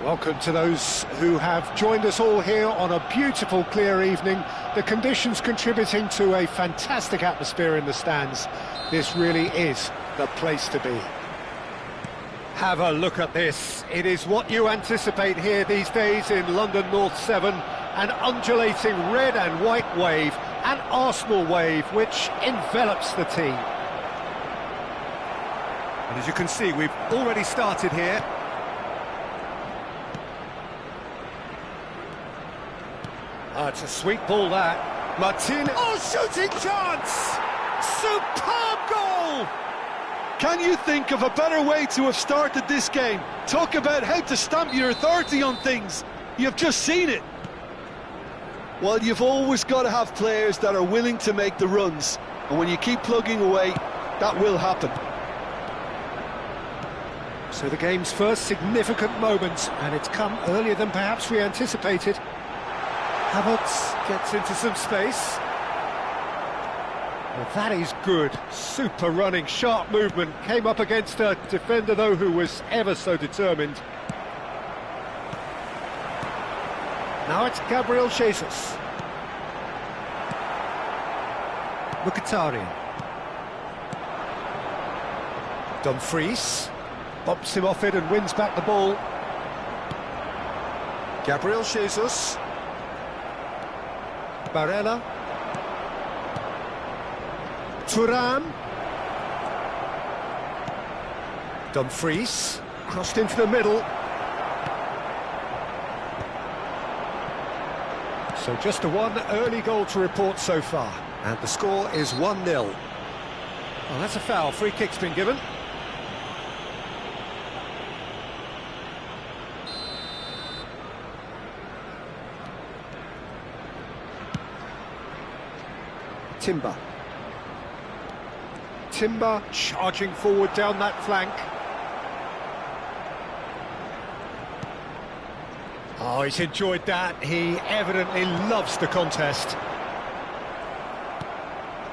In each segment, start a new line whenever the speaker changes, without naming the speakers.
Welcome to those who have joined us all here on a beautiful, clear evening. The conditions contributing to a fantastic atmosphere in the stands. This really is the place to be. Have a look at this. It is what you anticipate here these days in London North 7. An undulating red and white wave, an Arsenal wave which envelops the team. And as you can see, we've already started here. It's a sweet ball, that. Martin. Oh, shooting chance! Superb goal!
Can you think of a better way to have started this game? Talk about how to stamp your authority on things. You've just seen it. Well, you've always got to have players that are willing to make the runs. And when you keep plugging away, that will happen.
So the game's first significant moment, and it's come earlier than perhaps we anticipated. Havertz gets into some space. Well, that is good. Super running, sharp movement. Came up against a defender, though, who was ever so determined. Now it's Gabriel Jesus. Mkhitaryan. Dumfries bumps him off it and wins back the ball. Gabriel Jesus. Barella. Thuram. Dumfries crossed into the middle. So just a one early goal to report so far, and the score is 1-0. Well, that's a foul. Free kick's been given. Timber charging forward down that flank. Oh, he's enjoyed that. He evidently loves the contest.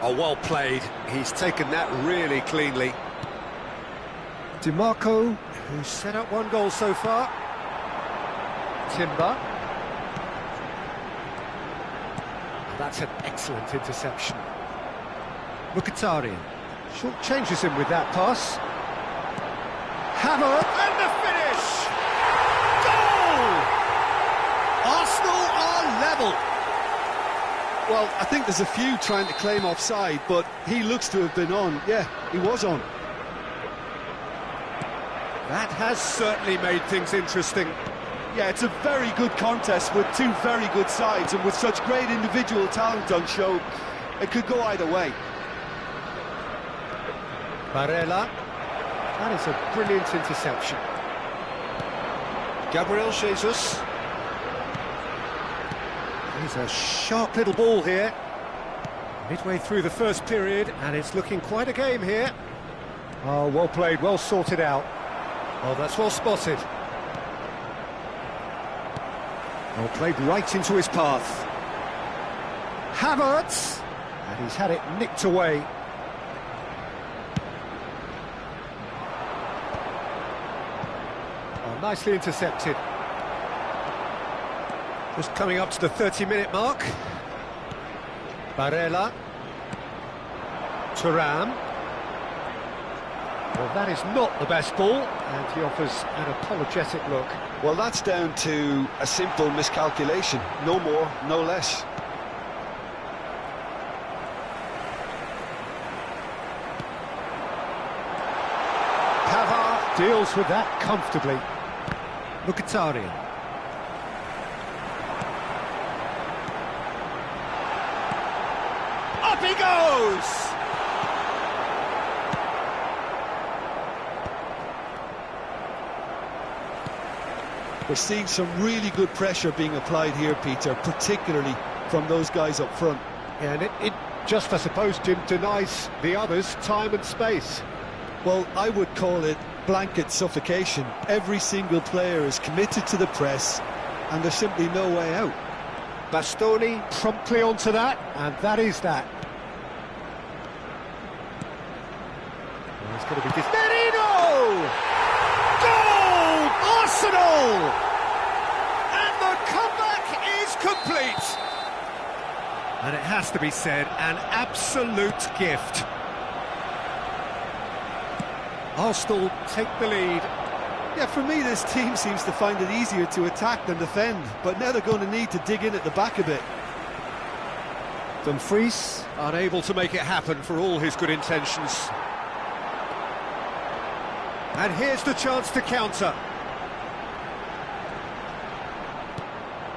Oh, well played. He's taken that really cleanly. DiMarco, who's set up one goal so far. Timber. That's an excellent interception. Mkhitaryan short changes him with that pass. Hammer and the finish! Goal! Arsenal are level.
Well, I think there's a few trying to claim offside, but he looks to have been on. Yeah, he was on.
That has certainly made things interesting.
Yeah, it's a very good contest with two very good sides, and with such great individual talent on show, it could go either way.
Barella. That is a brilliant interception. Gabriel Jesus. He's a sharp little ball here. Midway through the first period, and it's looking quite a game here. Oh, well played, well sorted out. Oh, that's well spotted. Well played right into his path. Havertz, and he's had it nicked away. Oh, nicely intercepted. Just coming up to the 30-minute mark. Barella. Thuram. Well, that is not the best ball, and he offers an apologetic look.
Well, that's down to a simple miscalculation. No more, no less.
Pavard deals with that comfortably. Mkhitaryan. Up he goes!
We're seeing some really good pressure being applied here, Peter, particularly from those guys up front.
Yeah, and it just, I suppose, Jim, denies the others time and space.
Well, I would call it blanket suffocation. Every single player is committed to the press, and there's simply no way out.
Bastoni promptly onto that, and that is that. Well, it's going to be Merino! Goal! Arsenal! has to be said, an absolute gift. Arsenal take the lead.
Yeah, for me, this team seems to find it easier to attack than defend, but now they're going to need to dig in at the back a bit.
Dumfries, unable to make it happen for all his good intentions. And here's the chance to counter.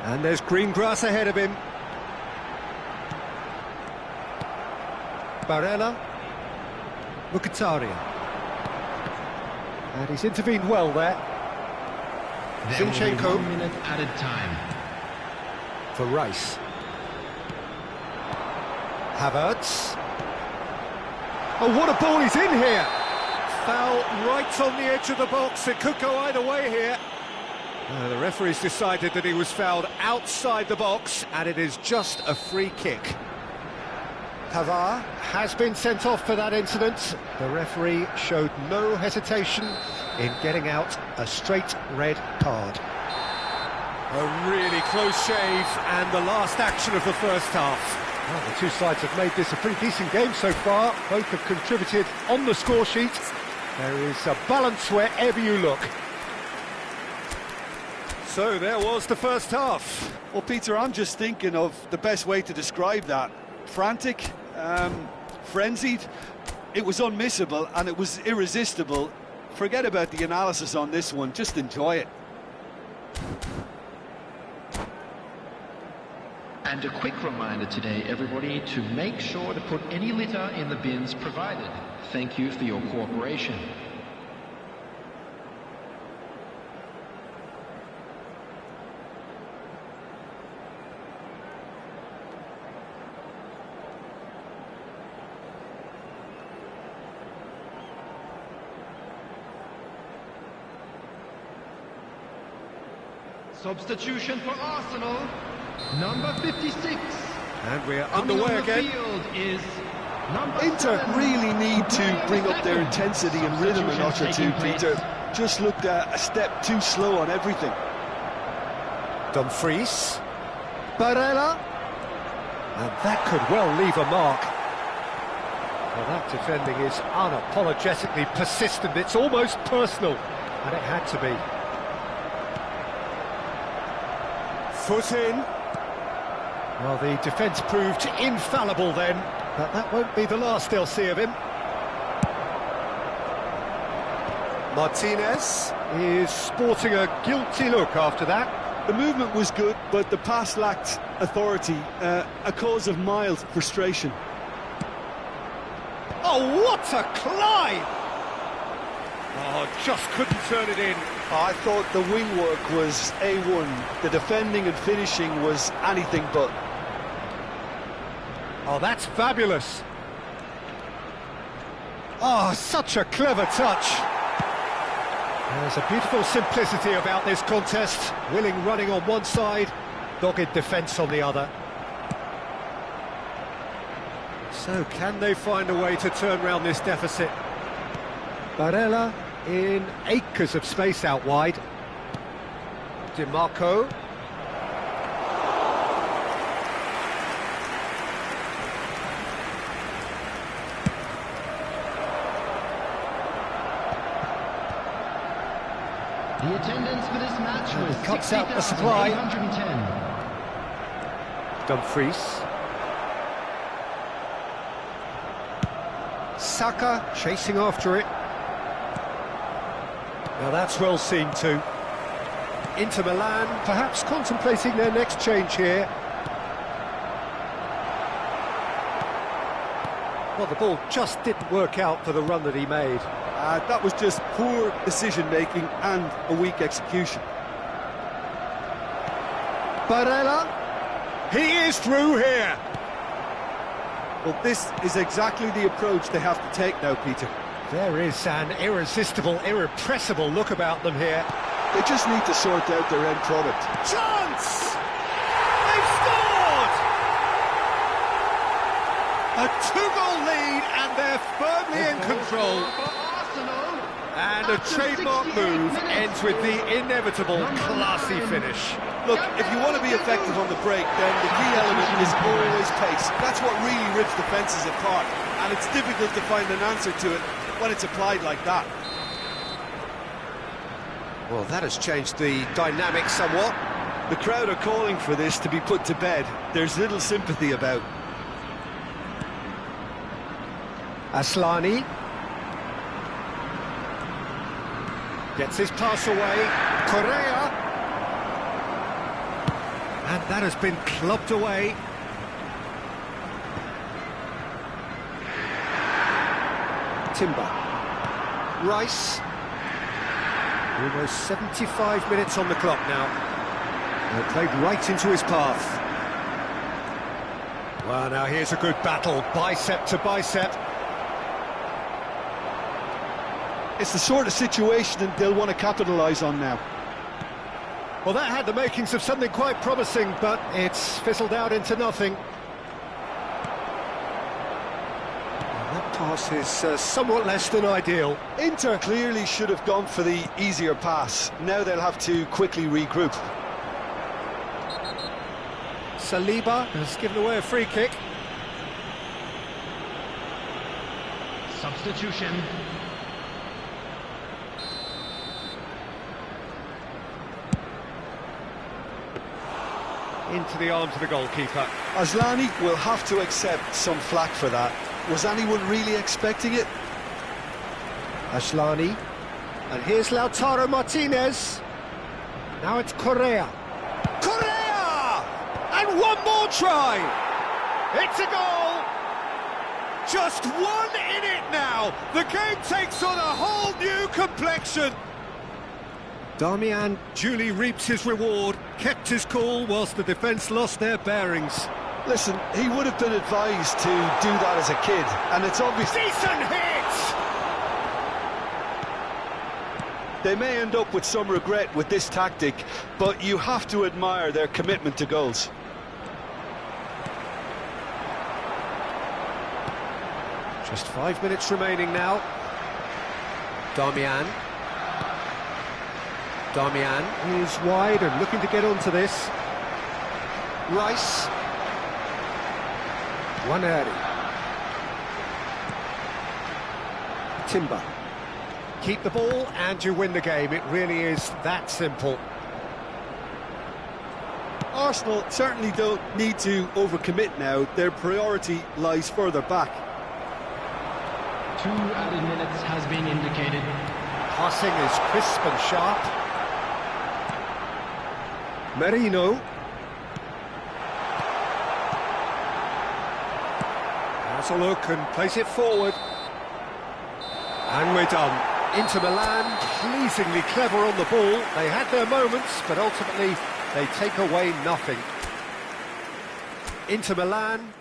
And there's green grass ahead of him. Barella. Mkhitaryan. And he's intervened well there. Zinchenko.
1 minute added time.
For Rice. Havertz. Oh, what a ball, he's in here! Foul right on the edge of the box, it could go either way here. The referee's decided that he was fouled outside the box, and it is just a free kick. Pavard has been sent off for that incident. The referee showed no hesitation in getting out a straight red card. A really close shave, and the last action of the first half. Well, the two sides have made this a pretty decent game so far. Both have contributed on the score sheet. There is a balance wherever you look. So there was the first half.
Well, Peter, I'm just thinking of the best way to describe that. Frantic, frenzied. It was unmissable and it was irresistible. Forget about the analysis on this one, just enjoy it.
And a quick reminder today, everybody, to make sure to put any litter in the bins provided. Thank you for your cooperation. Substitution for Arsenal. Number 56.
And we're underway again.
Field is number
Inter
7.
really need to bring up their intensity and rhythm a notch or two, Peter. Just looked a step too slow on everything.
Dumfries. Barella. And that could well leave a mark. Well, that defending is unapologetically persistent. It's almost personal. And it had to be. Foot in. Well, the defence proved infallible then, but that won't be the last they'll see of him. Martinez is sporting a guilty look after that.
The movement was good, but the pass lacked authority, a cause of mild frustration.
Oh, what a climb! Oh, just couldn't turn it in.
I thought the wing work was A1. The defending and finishing was anything but.
Oh, that's fabulous. Oh, such a clever touch. There's a beautiful simplicity about this contest. Willing running on one side, dogged defence on the other. So can they find a way to turn round this deficit? Barella in acres of space out wide. DiMarco.
The attendance for this match was
cuts out the supply.
60,810.
Dumfries. Saka chasing after it. Now that's well seen too. Inter Milan perhaps contemplating their next change here. Well, the ball just didn't work out for the run that he made.
That was just poor decision-making and a weak execution.
Barella, he is through here.
Well, this is exactly the approach they have to take now, Peter.
There is an irresistible, irrepressible look about them here.
They just need to sort out their end product.
Chance! They've scored! A two-goal lead, and they're firmly in control. And And the trademark move ends with the inevitable classy finish.
Look, if you want to be effective on the break, then the key element is always pace. That's what really rips defences apart, and it's difficult to find an answer to it when it's applied like that.
Well, that has changed the dynamic somewhat.
The crowd are calling for this to be put to bed. There's little sympathy about.
Aslani gets his pass away. Correa. And that has been clubbed away. Timber. Rice. Almost 75 minutes on the clock now. They played right into his path. Well, now here's a good battle, bicep to bicep.
It's the sort of situation that they'll want to capitalise on now.
Well, that had the makings of something quite promising, but it's fizzled out into nothing. That pass is somewhat less than ideal.
Inter clearly should have gone for the easier pass. Now they'll have to quickly regroup.
Saliba has given away a free kick.
Substitution.
Into the arms of the goalkeeper.
Aslani will have to accept some flack for that. Was anyone really expecting it?
Aslani. And here's Lautaro Martinez. Now it's Correa. Correa! And one more try! It's a goal! Just one in it now! The game takes on a whole new complexion! Darmian duly reaps his reward, kept his cool whilst the defence lost their bearings.
Listen, he would have been advised to do that as a kid, and it's obvious...
Decent hit!
They may end up with some regret with this tactic, but you have to admire their commitment to goals.
Just 5 minutes remaining now. Darmian. Darmian is wide and looking to get onto this. Rice. Waneri. Timber. Keep the ball and you win the game. It really is that simple.
Arsenal certainly don't need to overcommit now. Their priority lies further back.
2 added minutes has been indicated.
Passing is crisp and sharp. Merino. Has a look and plays it forward. And we're done. Inter Milan, pleasingly clever on the ball. They had their moments, but ultimately they take away nothing. Inter Milan...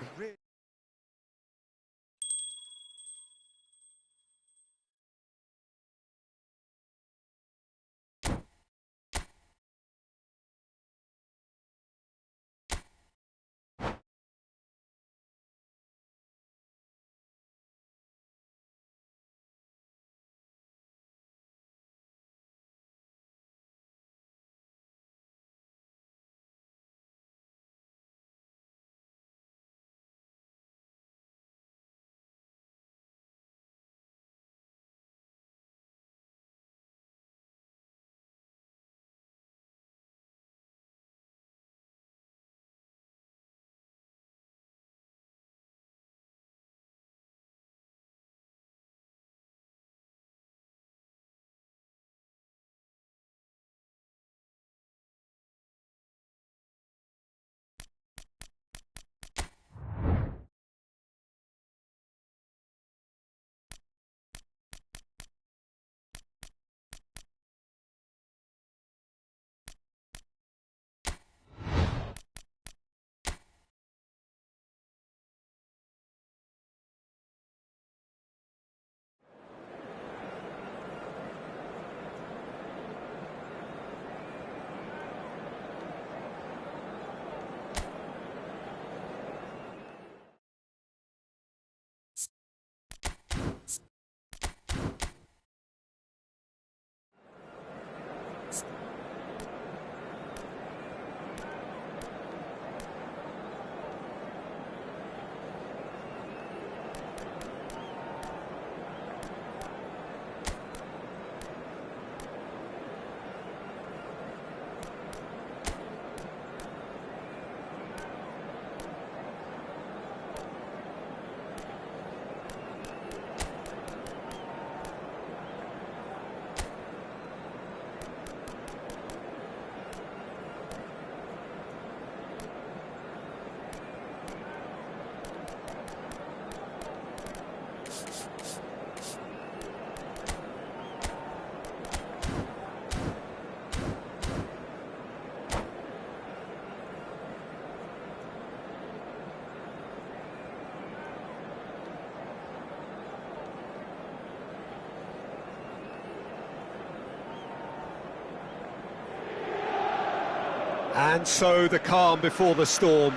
And so the calm before the storm.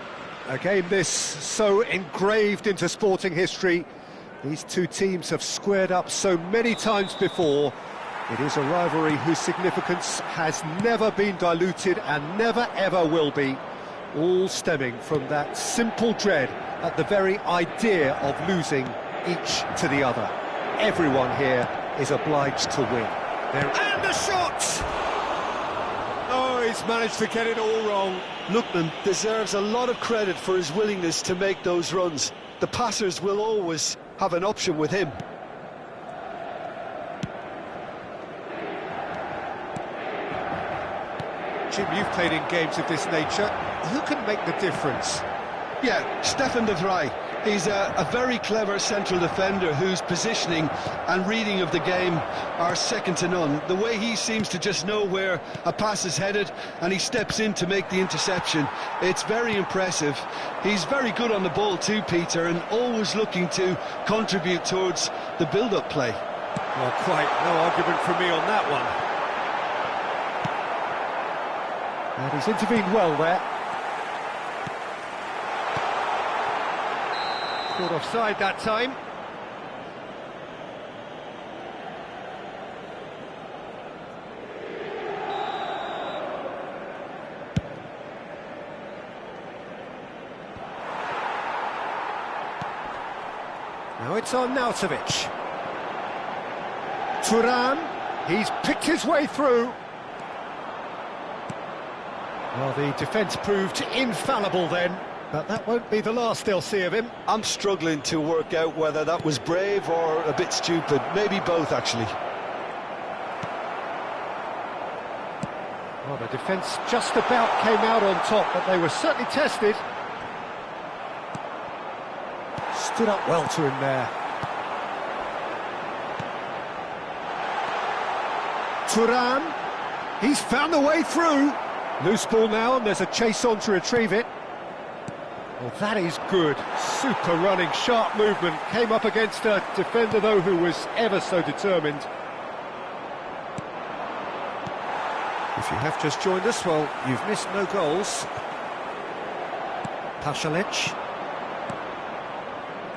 A game this so engraved into sporting history. These two teams have squared up so many times before. It is a rivalry whose significance has never been diluted and never ever will be. All stemming from that simple dread at the very idea of losing each to the other. Everyone here is obliged to win. And the shot! Oh, he's managed to get it all wrong.
Lookman deserves a lot of credit for his willingness to make those runs. The passers will always have an option with him.
Jim, you've played in games of this nature. Who can make the difference?
Yeah, Stefan de Vrij. He's a very clever central defender whose positioning and reading of the game are second to none. The way he seems to just know where a pass is headed and he steps in to make the interception, it's very impressive. He's very good on the ball too, Peter, and always looking to contribute towards the build-up play.
Well, quite no argument from me on that one. And he's intervened well there. Caught offside that time. Now it's on Nautovic. Thuram, he's picked his way through. Well, the defence proved infallible then. But that won't be the last they'll see of him.
I'm struggling to work out whether that was brave or a bit stupid. Maybe both, actually.
Well, the defence just about came out on top, but they were certainly tested. Stood up well to him there. Thuram, he's found the way through. Loose ball now, and there's a chase on to retrieve it. Well, that is good. Super running, sharp movement. Came up against a defender, though, who was ever so determined. If you have just joined us, well, you've missed no goals. Pasalic.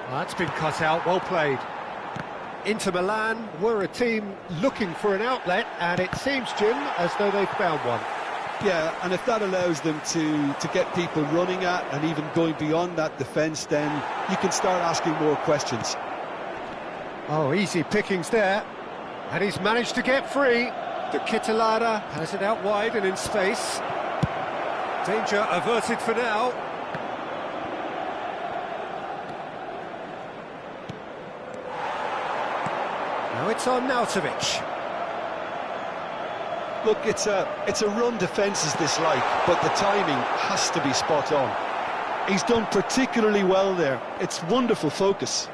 Well, that's been cut out, well played. Inter Milan were a team looking for an outlet, and it seems, Jim, as though they've found one.
Yeah, and if that allows them to get people running at and even going beyond that defence, then you can start asking more questions.
Oh, easy pickings there. And he's managed to get free. The Kittelada has it out wide and in space. Danger averted for now. Now it's on Nautovic.
Look, it's a run defence is this like, but the timing has to be spot on. He's done particularly well there. It's wonderful focus.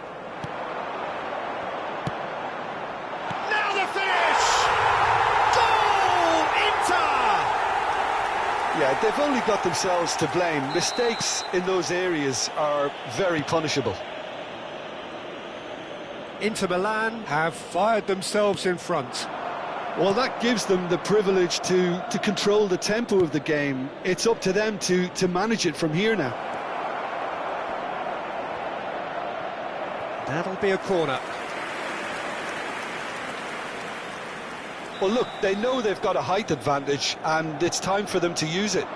Now the finish! Goal! Inter!
Yeah, they've only got themselves to blame. Mistakes in those areas are very punishable.
Inter Milan have fired themselves in front.
Well, that gives them the privilege to control the tempo of the game. It's up to them to manage it from here now.
That'll be a corner.
Well, look, they know they've got a height advantage, and it's time for them to use it.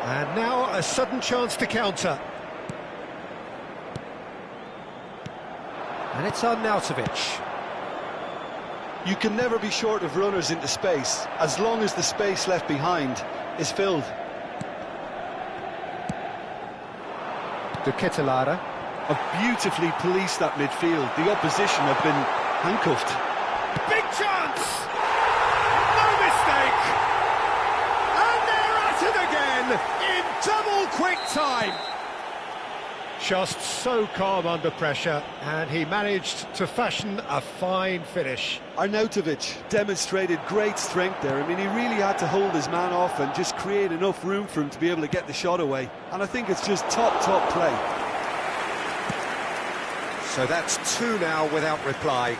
And now a sudden chance to counter. And it's on Nautovic.
You can never be short of runners into space, as long as the space left behind is filled.
The Kittelada
Have beautifully policed that midfield. The opposition have been handcuffed.
Big chance! No mistake! And they're at it again in double quick time. Just so calm under pressure, and he managed to fashion a fine finish.
Arnautovic demonstrated great strength there. I mean, he really had to hold his man off and just create enough room for him to be able to get the shot away. And I think it's just top play.
So that's two now without reply.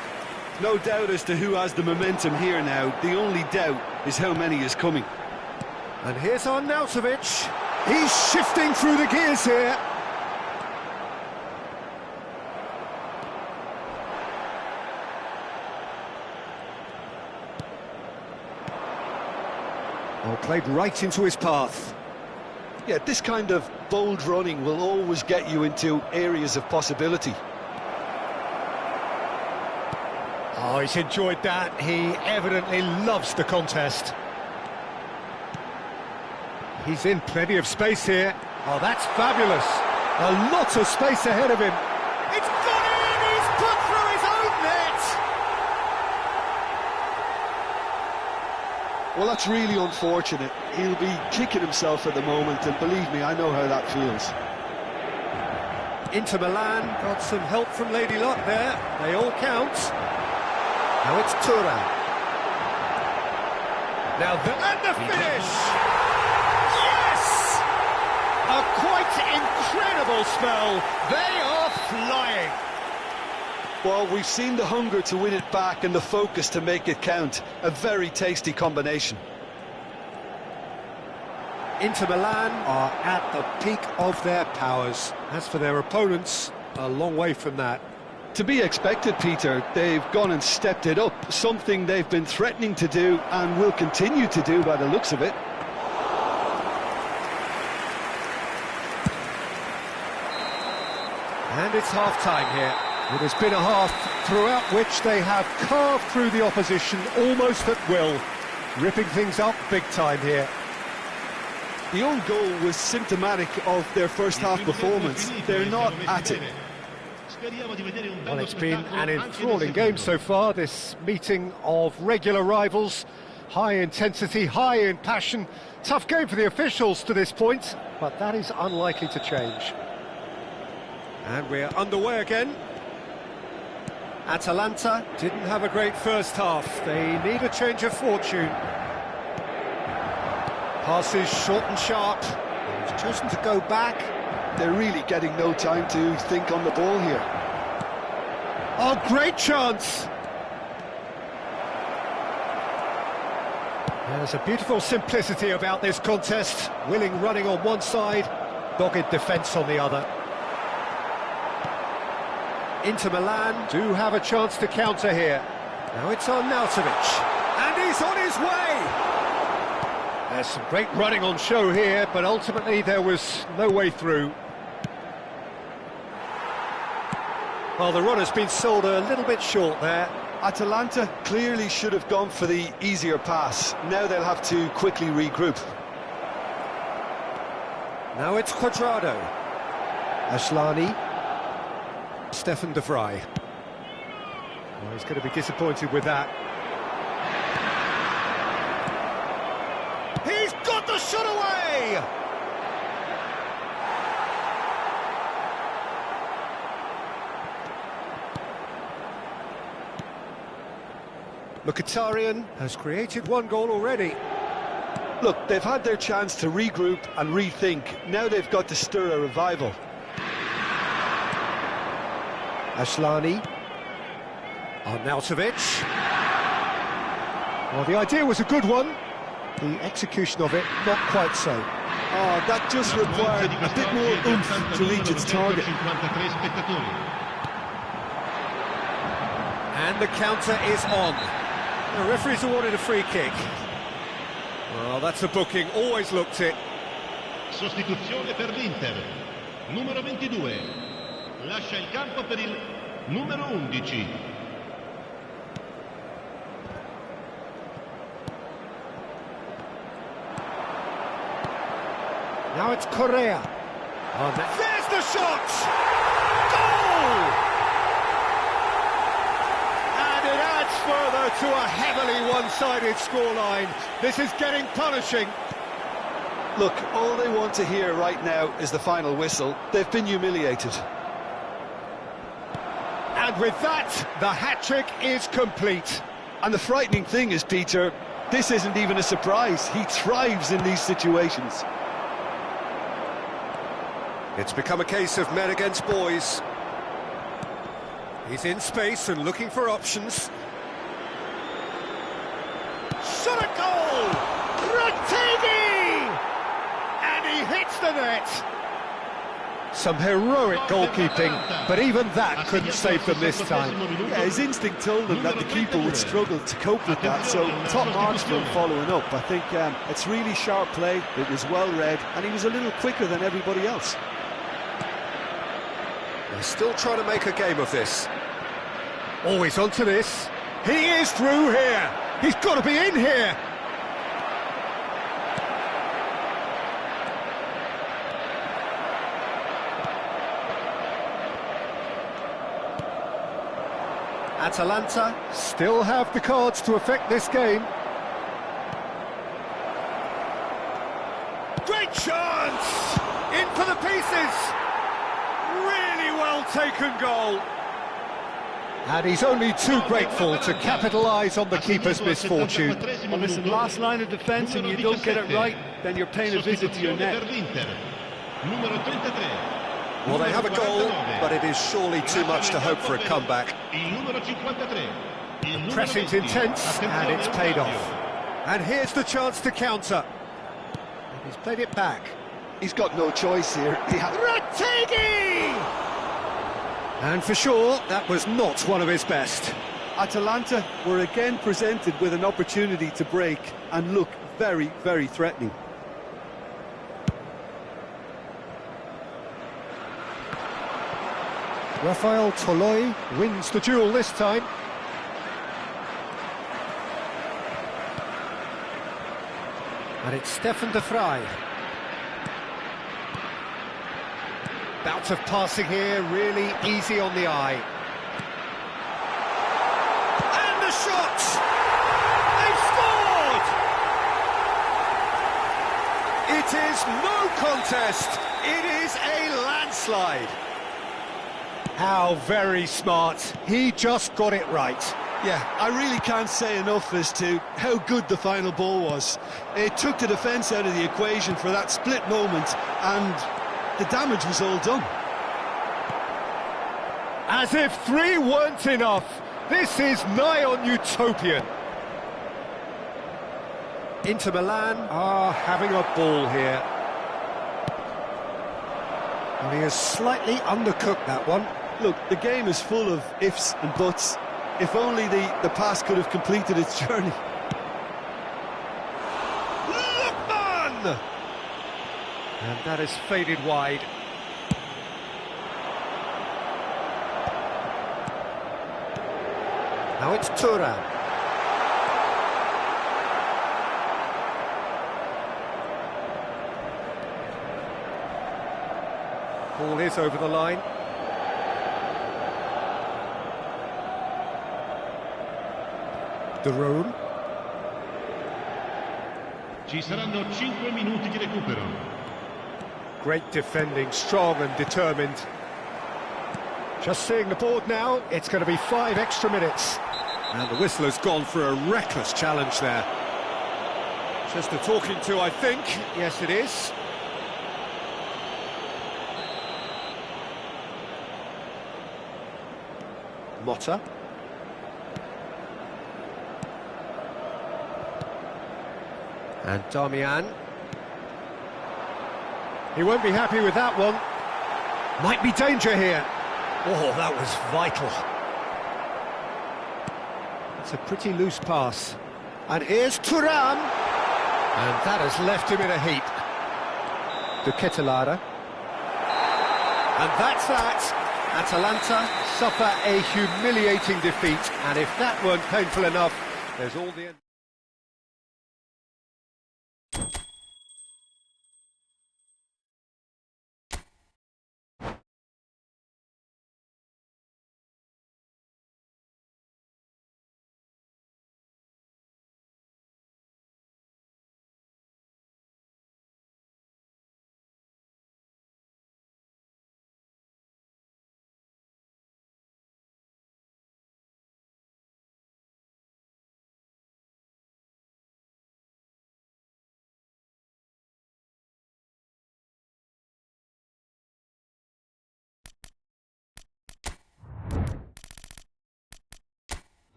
No doubt as to who has the momentum here now. The only doubt is how many is coming.
And here's Arnautovic. He's shifting through the gears here. Oh, played right into his path.
Yeah, this kind of bold running will always get you into areas of possibility.
Oh, he's enjoyed that. He evidently loves the contest. He's in plenty of space here. Oh, that's fabulous. A lot of space ahead of him. It's gone in! He's put through his own net!
Well, that's really unfortunate. He'll be kicking himself at the moment, and believe me, I know how that feels.
Inter Milan got some help from Lady Luck there. They all count. Now it's Thuram. Now and the finish! Yes! A quite incredible spell. They are flying.
Well, we've seen the hunger to win it back and the focus to make it count. A very tasty combination.
Inter Milan are at the peak of their powers. As for their opponents, a long way from that.
To be expected, Peter. They've gone and stepped it up, something they've been threatening to do and will continue to do by the looks of it.
And it's half-time here. It has been a half throughout which they have carved through the opposition almost at will, ripping things up big time here.
The own goal was symptomatic of their first half performance. They're not at it.
Well, it's been an enthralling game so far, this meeting of regular rivals. High intensity, high in passion. Tough game for the officials to this point, but that is unlikely to change. And we're underway again. Atalanta didn't have a great first half. They need a change of fortune. Passes short and sharp. He's chosen to go back.
They're really getting no time to think on the ball here.
Oh, great chance! There's a beautiful simplicity about this contest. Willing running on one side, dogged defence on the other. Inter Milan do have a chance to counter here. Now it's Arnautovic, and he's on his way! There's some great running on show here, but ultimately there was no way through. Well, the run has been sold a little bit short there.
Atalanta clearly should have gone for the easier pass. Now they'll have to quickly regroup.
Now it's Cuadrado. Asllani. Stefan de Vrij. Well, he's going to be disappointed with that. He's got the shot away! Mkhitaryan has created one goal already.
Look, they've had their chance to regroup and rethink. Now they've got to stir a revival.
Asllani. Arnautovic. Well, the idea was a good one. The execution of it, not quite so.
Oh, that just required a bit more oomph to reach its target.
And the counter is on. The referee's awarded a free kick. Well, that's a booking, always looked it.
Sostituzione per l'Inter. Numero 22. Lascia il campo per il numero 11.
Now it's Correa. Oh, there's the shot! Goal! And it adds further to a heavily one-sided scoreline. This is getting punishing.
Look, all they want to hear right now is the final whistle. They've been humiliated.
And with that, the hat-trick is complete.
And the frightening thing is, Peter, this isn't even a surprise. He thrives in these situations.
It's become a case of men against boys. He's in space and looking for options. What a goal! Retegui! And he hits the net. Some heroic goalkeeping, but even that couldn't save them this time.
Yeah, his instinct told him that the keeper would struggle to cope with that, so top marks for him following up. I think it's really sharp play, it was well read, and he was a little quicker than everybody else.
They're still trying to make a game of this. Always onto this. He is through here. He's got to be in here. Atalanta still have the cards to affect this game. Great chance! In for the pieces! Really well taken goal. And he's only too grateful to capitalise on the keeper's misfortune.
Well, listen, last line of defence and you don't get it right, then you're paying a visit to your net.
Well, they have a goal, but it is surely too much to hope for a comeback. The pressing's intense, and it's paid off. And here's the chance to counter. He's played it back.
He's got no choice here.
Retegui! And for sure, that was not one of his best.
Atalanta were again presented with an opportunity to break and look very, very threatening.
Rafael Toloi wins the duel this time. And it's Stefan de Vrij. Bout of passing here, really easy on the eye. And the shot! They've scored! It is no contest. It is a landslide. How very smart. He just got it right.
Yeah, I really can't say enough as to how good the final ball was. It took the defence out of the equation for that split moment, and the damage was all done.
As if 3 weren't enough. This is nigh on utopian. Inter Milan are having a ball here. And he has slightly undercooked that one.
Look, the game is full of ifs and buts. If only the pass could have completed its journey.
Lookman! And that is faded wide. Now it's Thuram. Ball is over the line. Ddin.
Ci saranno 5 minuti di recupero.
Great defending, strong and determined. Just seeing the board now, it's going to be 5 extra minutes. And the whistle has gone for a reckless challenge there. Just a talking to, I think. Yes, it is. Motta. And Darmian. He won't be happy with that one. Might be danger here. Oh, that was vital. It's a pretty loose pass. And here's Thuram. And that has left him in a heap. De Ketelaere. And that's that. Atalanta suffer a humiliating defeat. And if that weren't painful enough, there's all the...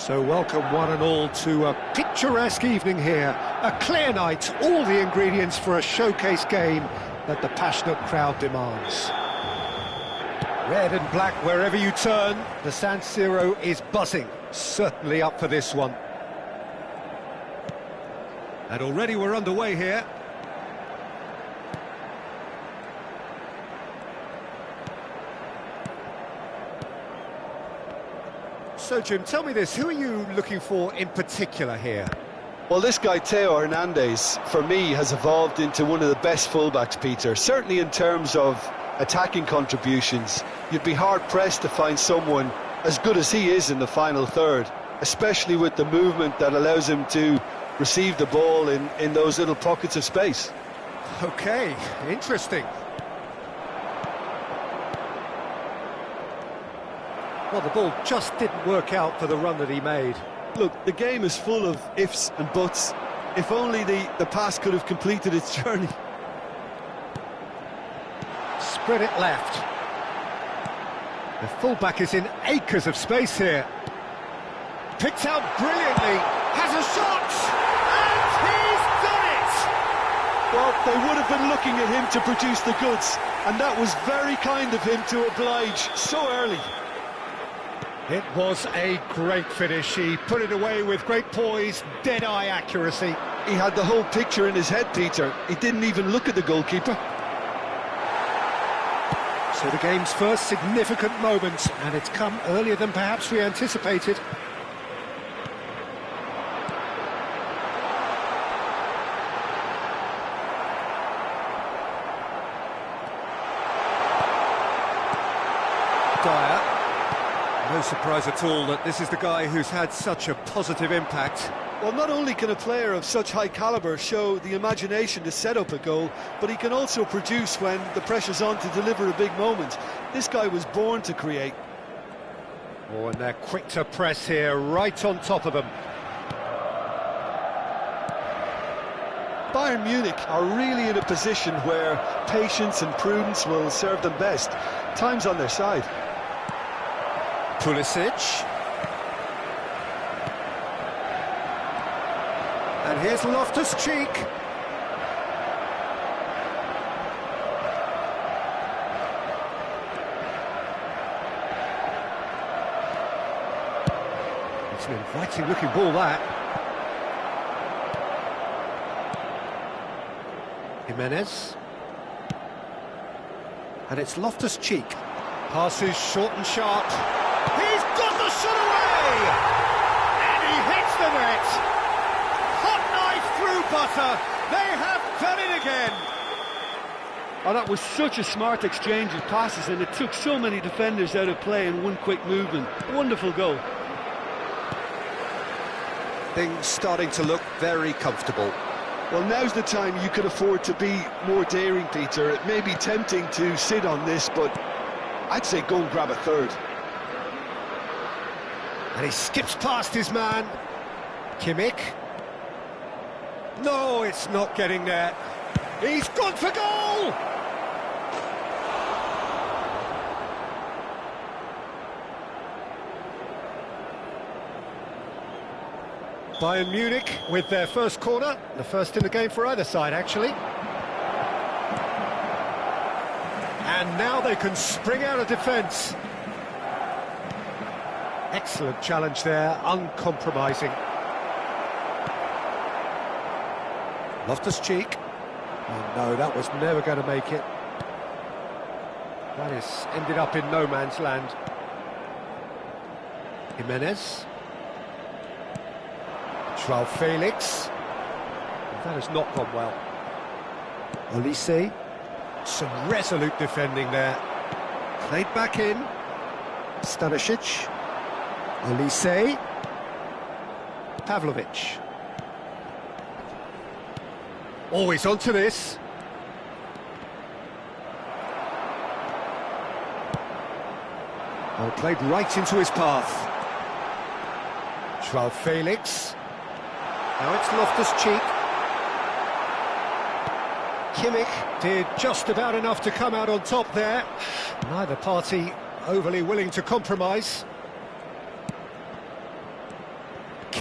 So welcome one and all to a picturesque evening here. A clear night, all the ingredients for a showcase game that the passionate crowd demands. Red and black wherever you turn, the San Siro is buzzing. Certainly up for this one. And already we're underway here. So, Jim, tell me this, who are you looking for in particular here?
Well, this guy, Theo Hernandez, for me, has evolved into one of the best fullbacks, Peter. Certainly in terms of attacking contributions, you'd be hard-pressed to find someone as good as he is in the final third, especially with the movement that allows him to receive the ball in those little pockets of space.
Okay, interesting. Well, the ball just didn't work out for the run that he made.
Look, the game is full of ifs and buts. If only the pass could have completed its journey.
Spread it left. The fullback is in acres of space here. Picked out brilliantly, has a shot, and he's done it!
Well, they would have been looking at him to produce the goods, and that was very kind of him to oblige so early.
It was a great finish. He put it away with great poise, dead-eye accuracy.
He had the whole picture in his head, Peter. He didn't even look at the goalkeeper.
So the game's first significant moment, and it's come earlier than perhaps we anticipated. Dyer. No surprise at all that this is the guy who's had such a positive impact.
Well, not only can a player of such high calibre show the imagination to set up a goal, but he can also produce when the pressure's on to deliver a big moment. This guy was born to create.
Oh, and they're quick to press here, right on top of them.
Bayern Munich are really in a position where patience and prudence will serve them best. Time's on their side.
Pulisic. And here's Loftus-Cheek. It's an inviting looking ball, that. Jimenez. And it's Loftus-Cheek. Passes short and sharp. He's got the shot away! And he hits the net! Hot knife through butter! They have done it again!
Oh, that was such a smart exchange of passes, and it took so many defenders out of play in one quick movement. Wonderful goal.
Things starting to look very comfortable.
Well, now's the time you could afford to be more daring, Peter. It may be tempting to sit on this, but I'd say go and grab a third.
And he skips past his man. Kimmich. No, it's not getting there. He's gone for goal! Bayern Munich with their first corner, the first in the game for either side, actually. And now they can spring out of defence. Excellent challenge there, uncompromising. Loftus-Cheek. Oh no, that was never going to make it. That is ended up in no man's land. Jimenez. Joao Felix. That has not gone well. Olise. Some resolute defending there. Played back in. Stanisic. Olise. Pavlovic. Always onto this. Oh, played right into his path. Joao Felix. Now it's Loftus-Cheek. Kimmich did just about enough to come out on top there. Neither party overly willing to compromise.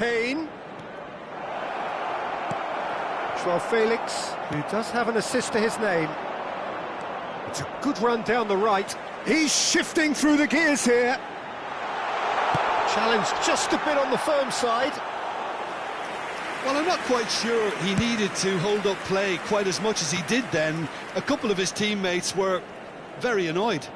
Kane. Joao Felix, who does have an assist to his name. It's a good run down the right. He's shifting through the gears here. Challenge just a bit on the firm side.
Well, I'm not quite sure he needed to hold up play quite as much as he did then. A couple of his teammates were very annoyed.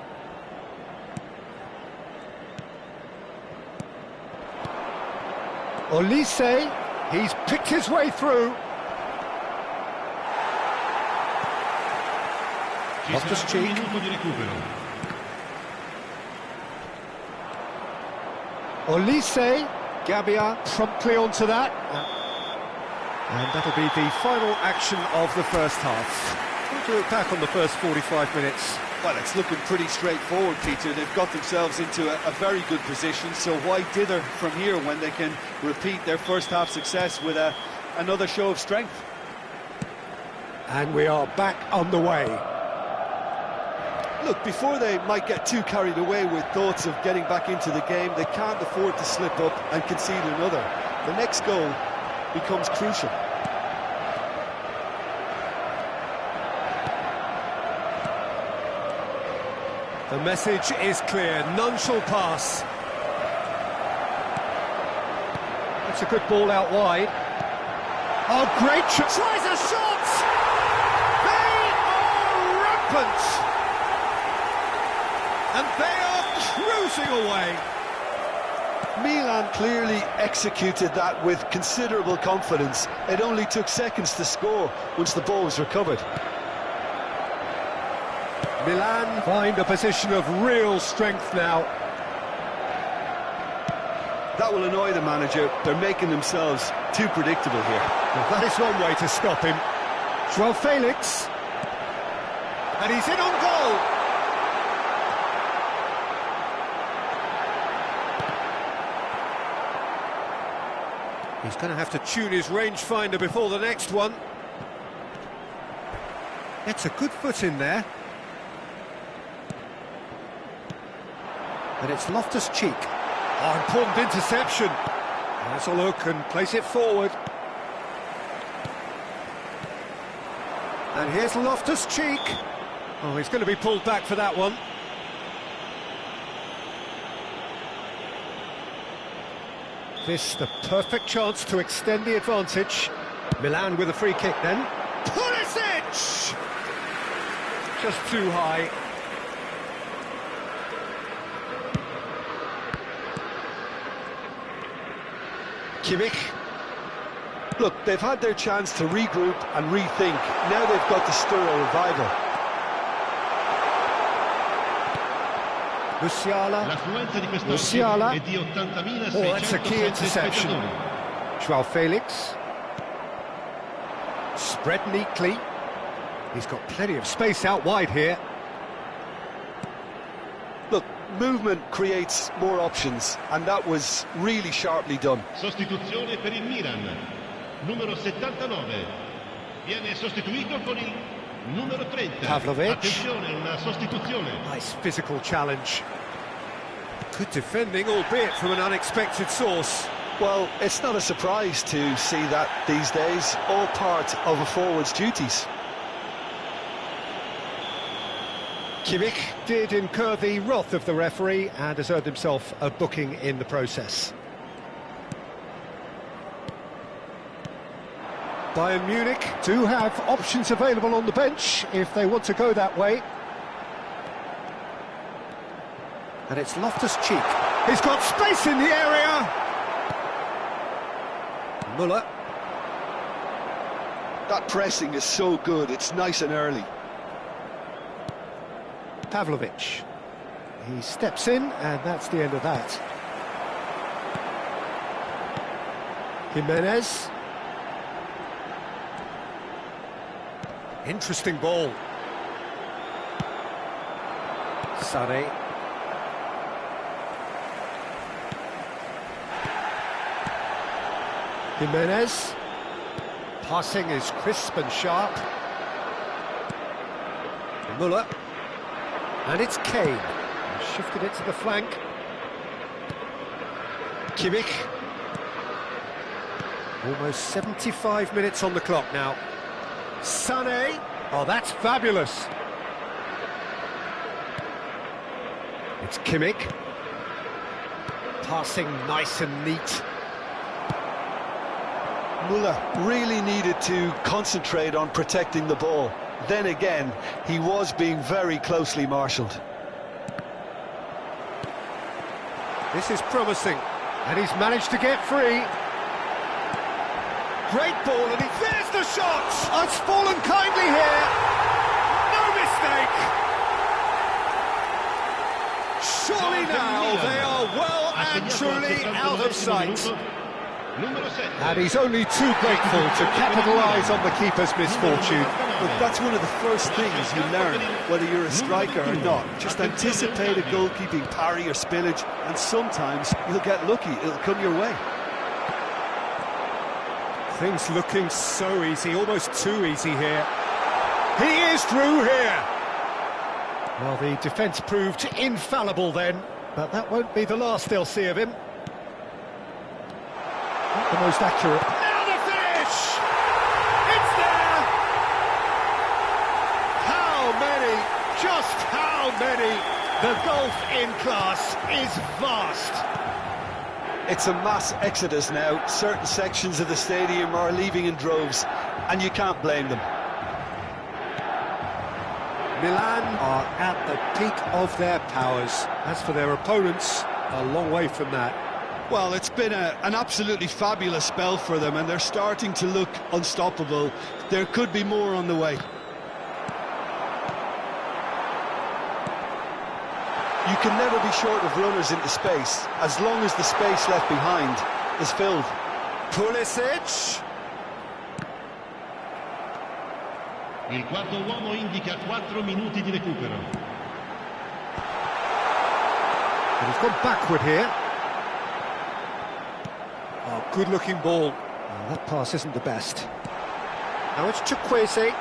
Olise, he's picked his way through. Loftus-Cheek. Olise, Gabia promptly onto that. And that'll be the final action of the first half. We'll do it back on the first 45 minutes.
Well, it's looking pretty straightforward, Peter. They've got themselves into a very good position, so why dither from here when they can repeat their first half success with another show of strength?
And we are back on the way.
Look, before they might get too carried away with thoughts of getting back into the game, they can't afford to slip up and concede another. The next goal becomes crucial.
The message is clear, none shall pass. That's a good ball out wide. Oh, great shot! Tries a shot! They are rampant! And they are cruising away.
Milan clearly executed that with considerable confidence. It only took seconds to score once the ball was recovered.
Milan find a position of real strength now.
That will annoy the manager. They're making themselves too predictable here.
Well, that is one way to stop him. Joao Felix. And he's in on goal. He's going to have to tune his rangefinder before the next one. It's a good foot in there. And it's Loftus-Cheek. Oh, important interception. Let's have a look and place it forward. And here's Loftus-Cheek. Oh, he's going to be pulled back for that one. This the perfect chance to extend the advantage. Milan with a free kick then. Pulisic! Just too high. Kimmich.
Look, they've had their chance to regroup and rethink. Now they've got to stir a revival.
Musiala. Oh, that's a key interception. Joao Felix. Spread neatly. He's got plenty of space out wide here.
Look, movement creates more options, and that was really sharply done.
Sostituzione per il Milan. Numero 79. Viene sostituito con il numero 30.
Pavlovic.
Attenzione, una sostituzione.
Nice physical challenge. Good defending, albeit from an unexpected source.
Well, it's not a surprise to see that these days, all part of a forward's duties.
Kimmich did incur the wrath of the referee and has earned himself a booking in the process. Bayern Munich do have options available on the bench if they want to go that way. And it's Loftus-Cheek. He's got space in the area! Muller.
That pressing is so good, it's nice and early.
Pavlovic. He steps in, and that's the end of that. Jimenez. Interesting ball. Sané. Jimenez. Passing is crisp and sharp. Muller. And it's Kane. Shifted it to the flank. Kimmich. Almost 75 minutes on the clock now. Sané. Oh, that's fabulous. It's Kimmich. Passing nice and neat.
Muller really needed to concentrate on protecting the ball. Then again, he was being very closely marshalled.
This is promising, and he's managed to get free. Great ball, and there's the shot! Oh, it's fallen kindly here. No mistake. Surely now they are well and truly out of sight. And he's only too grateful to capitalise on the keeper's misfortune.
Look, that's one of the first things you learn, whether you're a striker or not. Just anticipate a goalkeeping parry or spillage, and sometimes you'll get lucky, it'll come your way.
Things looking so easy, almost too easy here. He is through here! Well, the defence proved infallible then, but that won't be the last they'll see of him. Not the most accurate. Now the finish! It's there! How many? Just how many? The gulf in class is vast.
It's a mass exodus now. Certain sections of the stadium are leaving in droves, and you can't blame them.
Milan are at the peak of their powers. As for their opponents, a long way from that.
Well, it's been an absolutely fabulous spell for them, and they're starting to look unstoppable. There could be more on the way. You can never be short of runners into space, as long as the space left behind is filled.
Pulisic.
Il quarto uomo indica 4 minuti di recupero.
And he's gone backward here. Oh, good-looking ball. Oh, that pass isn't the best. Now it's Chukwueze.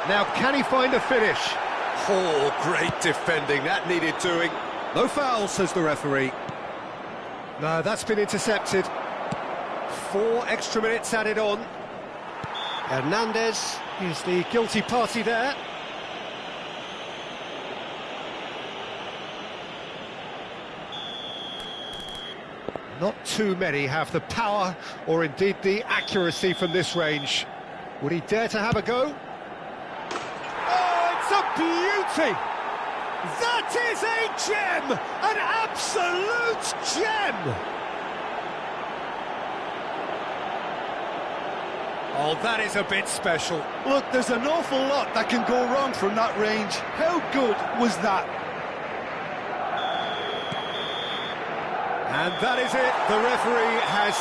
Now can he find a finish? Oh, great defending. That needed doing. No foul, says the referee. No, that's been intercepted. 4 extra minutes added on. Hernandez is the guilty party there. Not too many have the power or indeed the accuracy from this range. Would he dare to have a go? Oh, it's a beauty! That is a gem! An absolute gem! Oh, that is a bit special.
Look, there's an awful lot that can go wrong from that range. How good was that?
And that is it. The referee has